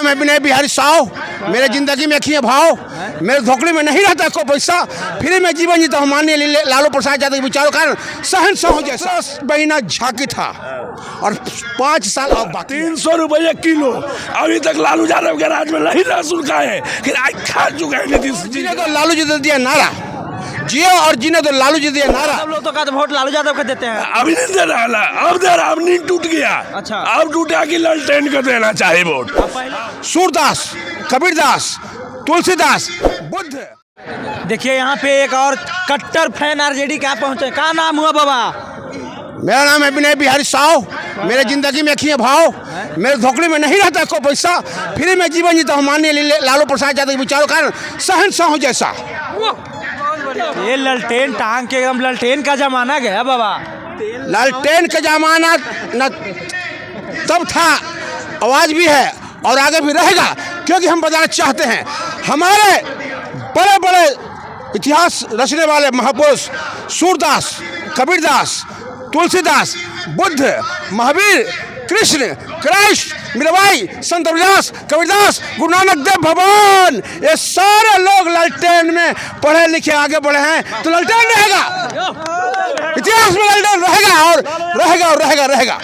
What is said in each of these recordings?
नाम है विनय बिहारी साव। मेरे जिंदगी में रखिए भाव, मेरे धोखड़ी में नहीं रहता कोई पैसा। फिर मैं जीवन जीता हूँ माननीय लालू प्रसाद यादव के विचारों कारण शहंशाह जैसा महीना झांकी था और 5 साल और बाकी 300 रुपये किलो। अभी तक लालू यादव के राज में नहीं लहसुन खाए, फिर आज खा चुके हैं नीतीश जी। जिन्हें तो लालू जी ने दिया नारा, जियो और जिन्हें तो लालू जी दिया नारा। सब लोग तो कहते वोट लालू यादव को देते हैं। अभी नहीं दे रहा, अब दे रहा, अब नींद टूट गया। अच्छा। अब टूटा कि ललटेन को देना चाहिए वोट। सूरदास, कबीरदास, तुलसीदास, बुद्ध। देखिए यहाँ पे एक और कट्टर फैन आरजेडी का पहुंचे। क्या नाम हुआ बाबा? मेरा नाम है विनय बिहारी साव। मेरे जिंदगी में रखिए भाव, मेरे धोखड़ी में नहीं रहता कोई पैसा। फिर मैं जीवन जीता हूँ माननीय लालू प्रसाद यादव के विचारों कारण शहंशाह जैसा। ये ललटेन टांग के एकदम ललटेन का जमाना गया बाबा। लालटेन का जमाना न तब था, आवाज भी है और आगे भी रहेगा, क्योंकि हम बताना चाहते हैं हमारे बड़े बड़े इतिहास रचने वाले महापुरुष सूरदास, कबीरदास, तुलसीदास, बुद्ध, महावीर, कृष्ण, क्राइस्ट, मीराबाई, संत रविदास, कबीरदास, गुरु नानक देव भगवान, ये सारे लोग लालटेन में पढ़े लिखे आगे बढ़े हैं, तो लालटेन रहेगा, इतिहास में लालटेन रहेगा और रहेगा और रहेगा रहेगा।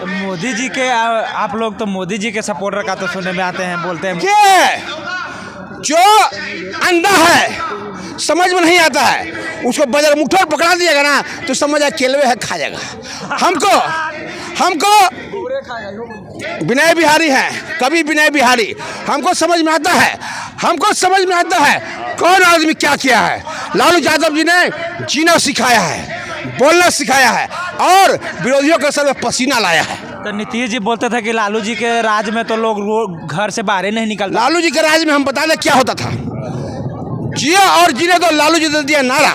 मोदी जी के आप लोग तो मोदी जी के सपोर्टर का तो सुनने में आते हैं, बोलते हैं ये जो अंधा है समझ में नहीं आता है, उसको बजर मुठ्ठा पकड़ा दिएगा ना तो समझ आ केलवे है खा जाएगा। हमको विनय बिहारी है, कवि विनय बिहारी, हमको समझ में आता है कौन आदमी क्या किया है। लालू यादव जी ने जीना सिखाया है, बोलना सिखाया है और विरोधियों के सर में पसीना लाया है। तो नीतीश जी बोलते थे कि लालू जी के राज में तो लोग घर से बाहर ही नहीं निकलते। लालू जी के राज में हम बता दें क्या होता था। जियो और जीने तो लालू जी ने दिया नारा,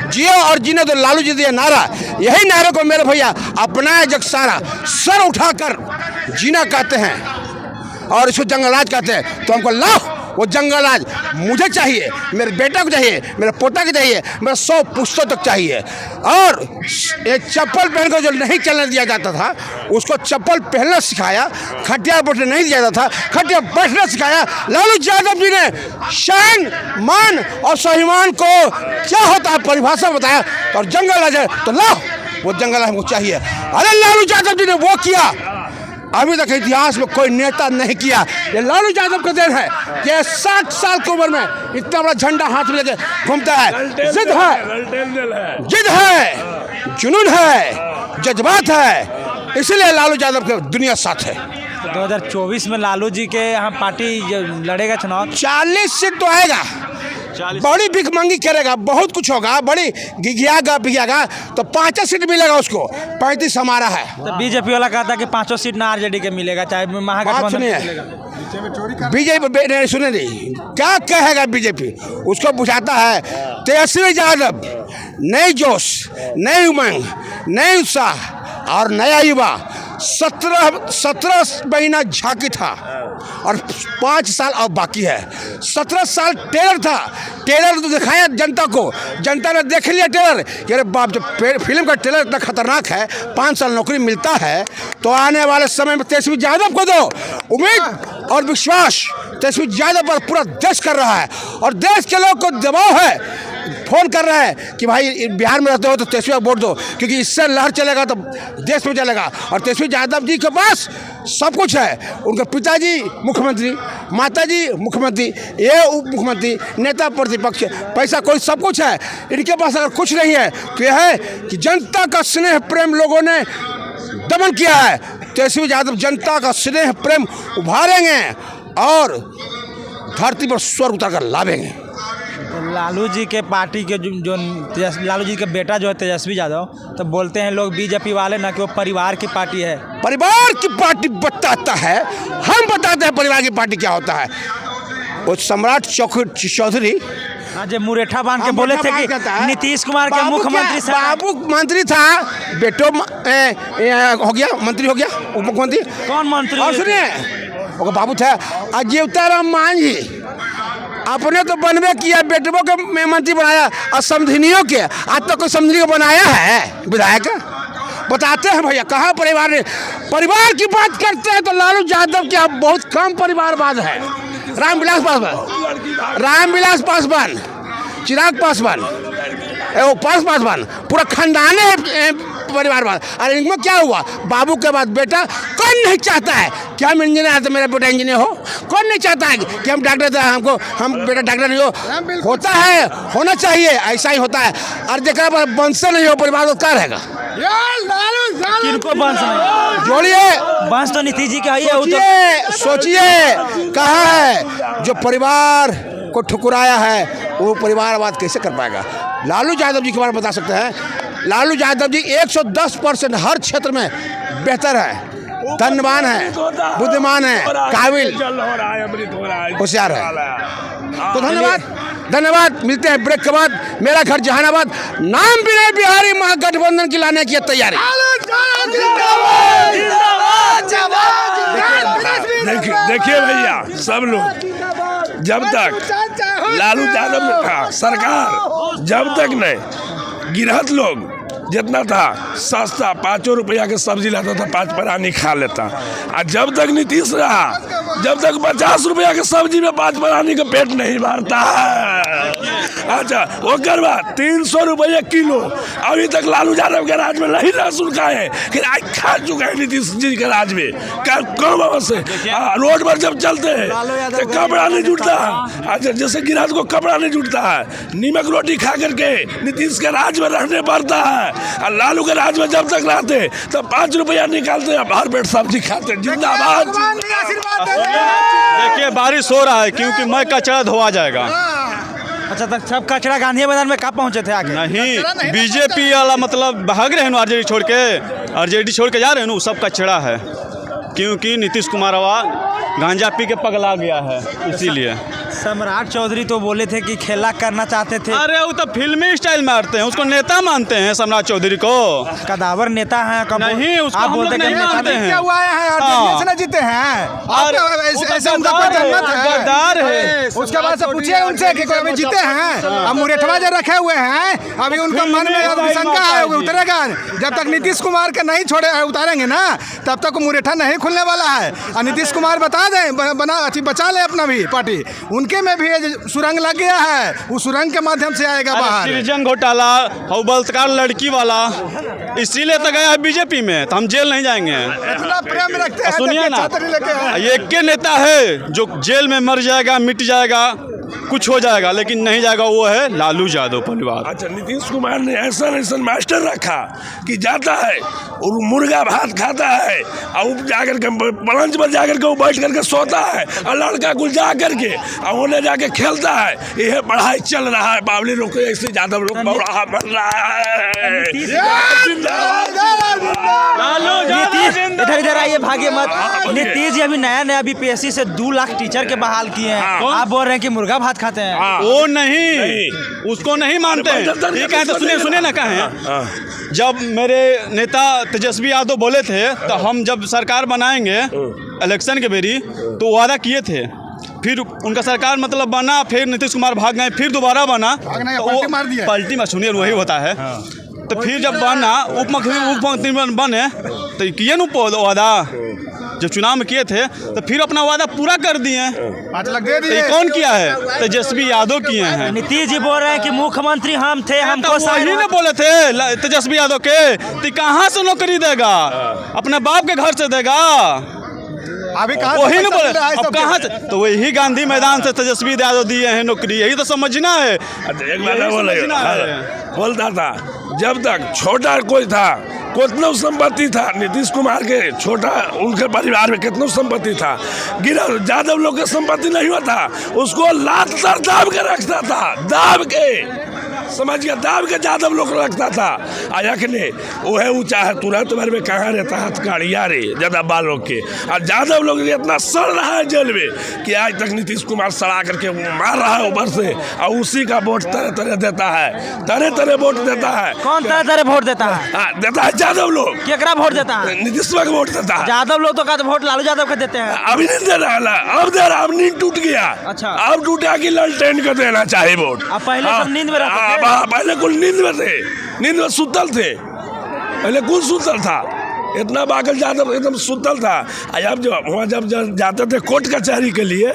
जियो और जीने तो लालू जी दिया नारा। यही नारे को मेरे भैया अपनाया जग सारा, सर उठाकर जीना कहते हैं और इसको जंगलराज कहते हैं। तो हमको लाओ वो जंगलराज, मुझे चाहिए, मेरे बेटा को चाहिए, मेरे पोता को चाहिए, मेरे 100 पुश्तों तक चाहिए। और ये चप्पल पहनकर जो नहीं चलने दिया जाता था उसको चप्पल पहनना सिखाया, खटिया बैठने नहीं दिया जाता था, खटिया बैठना सिखाया। लालू यादव जी ने शान, मान और स्वाभिमान को क्या होता है परिभाषा बताया। और जंगलराज है तो लाओ वो जंगलराज हमको चाहिए। अरे लालू यादव जी ने वो किया, अभी तक इतिहास में कोई नेता नहीं किया। ये लालू यादव का देन है कि 60 साल की उम्र में इतना बड़ा झंडा हाथ में लेके घूमता है। जिद है, जुनून है, जज्बात है, इसलिए लालू यादव के दुनिया साथ है। 2024 में लालू जी के यहाँ पार्टी लड़ेगा चुनाव। 40 सीट तो आएगा, बड़ी भिखमंगी करेगा, बहुत कुछ होगा, बड़ी गिघियागा तो 5 सीट मिलेगा उसको, 35 हमारा है। तो बीजेपी वाला कहता है कि 5 सीट ना आरजेडी के मिलेगा, चाहे महागठबंधन मिलेगा। बीजेपी सुने नहीं क्या कहेगा बीजेपी, उसको बुझाता है तेजस्वी यादव, नई जोश, नई उमंग, नई उत्साह और नया युवा। 17 महीना झांकी था और 5 साल और बाकी है। 17 साल टेलर था, टेलर तो दिखाया जनता को, जनता ने देख लिया टेलर कि अरे बाप, जब फिल्म का टेलर इतना खतरनाक है, 5 साल नौकरी मिलता है तो आने वाले समय में तेजस्वी यादव को दो। उम्मीद और विश्वास तेजस्वी यादव पर पूरा देश कर रहा है और देश के लोग को दबाव है, फोन कर रहे हैं कि भाई बिहार में रहते हो तो तेजस्वी को वोट दो, क्योंकि इससे लहर चलेगा तो देश में चलेगा। और तेजस्वी यादव जी के पास सब कुछ है, उनके पिताजी मुख्यमंत्री, माताजी मुख्यमंत्री, ये उप मुख्यमंत्री, नेता प्रतिपक्ष, पैसा कोई सब कुछ है। इनके पास अगर कुछ नहीं है तो यह है कि जनता का स्नेह प्रेम लोगों ने दमन किया है। तेजस्वी यादव जनता का स्नेह प्रेम उभारेंगे और धरती पर स्वर्ग उतार कर लावेंगे। लालू जी के पार्टी के जो लालू जी का बेटा जो है तेजस्वी यादव, तो बोलते हैं लोग बीजेपी वाले ना कि वो परिवार की पार्टी है। परिवार की पार्टी बताता है, हम बताते हैं परिवार की पार्टी क्या होता है। वो सम्राट चौधरी जो मुरेठा बांध के बोले थे कि नीतीश कुमार के मुख्यमंत्री, बाबू मंत्री था, बेटो हो गया मंत्री, हो गया उप मुख्यमंत्री। कौन मंत्री? और सुनिए वो बाबू था अजीवताराम मांझी, अपने तो बनवे किया, बेटों के मंत्री बनाया और समधिनियों के, आज तक कोई समधिनी को बनाया है विधायक? बताते हैं भैया कहाँ परिवार ने परिवार की बात करते हैं तो लालू यादव के अब बहुत कम परिवारवाद है। रामविलास पासवान, चिराग पासवान, पासवान पूरा खानदाने परिवारवाद। और इनमें क्या हुआ, बाबू के बाद बेटा कौन नहीं चाहता है कि हम इंजीनियर है तो मेरा बेटा इंजीनियर हो, कौन नहीं चाहता है कि हम डॉक्टर हम बेटा डॉक्टर नहीं हो। होता है, होना चाहिए, ऐसा ही होता है। और जगह पर वंश नहीं हो परिवार क्या रहेगा। किनको वंश नहीं, जोड़िए वंश तो नीतीश जी का ही है। सोचिए कहाँ है जो परिवार को ठुकराया है, वो परिवारवाद कैसे कर पाएगा। लालू यादव जी के बारे में बता सकते हैं। लालू यादव जी 110% हर क्षेत्र में बेहतर है, धनवान है, बुद्धिमान है, काबिल, होशियार है। तो धन्यवाद। मिलते हैं ब्रेक के बाद। मेरा घर जहानाबाद, नाम विनय बिहारी, महागठबंधन की लाने की तैयारी। देखिए भैया, सब लोग जब तक लालू यादव में था सरकार, जब तक नहीं गिरहत लोग जितना था सस्ता 5 रुपया के सब्जी लाता था, 5 परानी खा लेता। और जब तक नीतीश रहा, जब तक 50 रुपया के सब्जी में 5 परानी का पेट नहीं भरता है। अच्छा, वो करवा 300 रुपये किलो। अभी तक लालू यादव के राज में नहीं लहसुन खाए, फिर आज खा चुका है नीतीश जी के राज में। कम से रोड पर जब चलते हैं तो कपड़ा नहीं जुटता है। अच्छा, जैसे गिराज को कपड़ा नहीं जुटता है, नीमक रोटी खा करके नीतीश के राज में रहने पड़ता है। और लालू के राज में जब तक रहते तो 5 रुपया निकालते, भर पेट सब्जी खाते। जिंदाबाद। देखिए बारिश हो रहा है क्योंकि मैं कचरा धोआ जाएगा। अच्छा, तक सब कचरा गांधी मैदान में कब पहुंचे थे आगे? नहीं, बीजेपी वाला मतलब भाग रहे हैं आरजेडी छोड़ के, आरजेडी छोड़ के जा रहे हैं ना, सब कचरा है। क्योंकि नीतीश कुमार गांजा पी के पगला गया है, इसीलिए। सम्राट चौधरी तो बोले थे कि खेला करना चाहते थे। अरे वो तो फिल्मी स्टाइल मारते हैं, उसको नेता मानते हैं सम्राट चौधरी को। कदावर नेता है। नहीं, उसको आप हम बोलते लोग नहीं मानते हैं। क्या हुआ है, हाँ। जीते हैं, ऐसे उनका कोई जन्नत है, गद्दार है। उसके बाद से पूछिए उनसे कि कोई अभी जीते हैं। अब मुरेठवा जो रखे हुए हैं, अभी उनका मन में अभी शंका है, उतरेगा जब तक नीतीश कुमार के नहीं छोड़े उतारेंगे ना, तब तक मुरेठा नहीं खुलने वाला है। और नीतीश कुमार बता दें, बचा ले अपना भी पार्टी, उनके में भी सुरंग लग गया है, उस सुरंग के माध्यम से आएगा बाहर। सृजन घोटाला, बलात्कार लड़की वाला, इसीलिए तो गया है बीजेपी में। तो हम जेल नहीं जाएंगे। इतना प्रेम रखते हैं। सुनिए ना, ये एक के नेता है जो जेल में मर जाएगा, मिट जाएगा, कुछ हो जाएगा, लेकिन नहीं जाएगा, वो है लालू यादव परिवार। अच्छा, नीतीश कुमार ने ऐसा मास्टर रखा कि जाता है और मुर्गा भात खाता है, और जाकर के मंच पर जाकर के वो बैठ करके सोता है, और लड़का कुछ जा करके और उन्हें जाके खेलता है। यह पढ़ाई चल रहा है, बावली लोग ऐसे यादव लोग बन रहा है। इधर आइए, भागे मत। नीतीश जी अभी नया बीपीएससी से 2 लाख टीचर के बहाल किए हैं। आप बोल रहे हैं कि मुर्गा भात खाते हैं। वो नहीं, उसको नहीं मानते हैं। ठीक है, तो सुनिए ना, कहें जब मेरे नेता तेजस्वी यादव बोले थे तो हम जब सरकार बनाएंगे इलेक्शन के बेरी, तो वादा किए थे। फिर उनका सरकार मतलब बना, फिर नीतीश कुमार भाग गए, फिर दोबारा बना, तो पलटी में सुनिए वही होता है। तो फिर जब बना उप मुख्यमंत्री बने तो किए ना वादा, जब चुनाव में किए थे तो फिर अपना वादा पूरा कर दिए। 5 लाख दे दिए। कौन किया है? तेजस्वी यादव किए हैं। नीतीश जी बोल रहे हैं कि मुख्यमंत्री हम थे, हमको वही ने बोले थे तेजस्वी यादव के, तो कहाँ से नौकरी देगा? अपने बाप के घर से देगा। अभी वही नहीं बोले, अब कहाँ से? तो वही गांधी मैदान से तेजस्वी यादव दिए हैं नौकरी, यही तो समझना है। एक बात बोलता था, जब तक छोटा कोई था, कितना संपत्ति था नीतीश कुमार के, छोटा उनके परिवार में कितना संपत्ति था, गिरा यादव लोग के संपत्ति नहीं होता, उसको लात सर दाब के रखता था, दाब के, समझ गया, दाब के यादव लोग रखता था। आखिर वो है ऊँचा है, तुरंत भर में कहाँ रहता है गाड़िया रे ज्यादा बालों के। और यादव लोग इतना सड़ रहा है जेल में कि आज तक नीतीश कुमार सड़ा करके मार रहा है ऊपर से, और उसी का वोट तरह तरह देता है, तरह तरह वोट देता है। कौन तरह तरह वोट देता है? देता है यादव लोग। केकरा वोट देता है? नीतीश कुमार वोट देता है। यादव लोग तो कहते वोट लालू यादव को देते हैं। अभी नहीं दे रहा है, अब दे रहा, अब नींद टूट गया। अच्छा, अब टूटा कि ललटेन को देना चाहिए वोट। अब पहले सब नींद में रहते थे। पहले कुल नींद में थे, नींद में सुतल थे। पहले कौन सुतल था? इतना बागल यादव एकदम सुतल था। अब जो वहाँ जब जाते थे कोर्ट कचहरी के लिए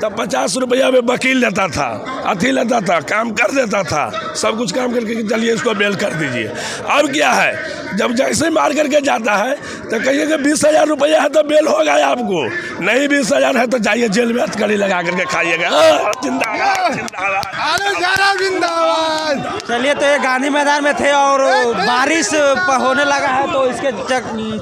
तब 50 रुपया में वकील लेता था, अथी लेता था, काम कर देता था, सब कुछ काम करके चलिए इसको बेल कर दीजिए। अब क्या है, जब जैसे मार करके जाता है तो कहिए कि 20,000 रुपया है तो बेल हो गया आपको, नहीं 20,000 है तो जाइए जेल में हथकड़ी लगा करके खाइएगा। जिंदाबाद जिंदाबाद। चलिए, तो ये गांधी मैदान में थे और बारिश होने लगा है तो इसके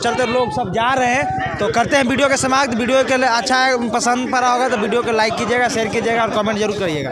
चलते लोग सब जा रहे हैं। तो करते हैं वीडियो के समाप्त। वीडियो के लिए अच्छा है, पसंद पड़ा होगा तो वीडियो को लाइक कीजिएगा, शेयर कीजिएगा और कमेंट जरूर करिएगा।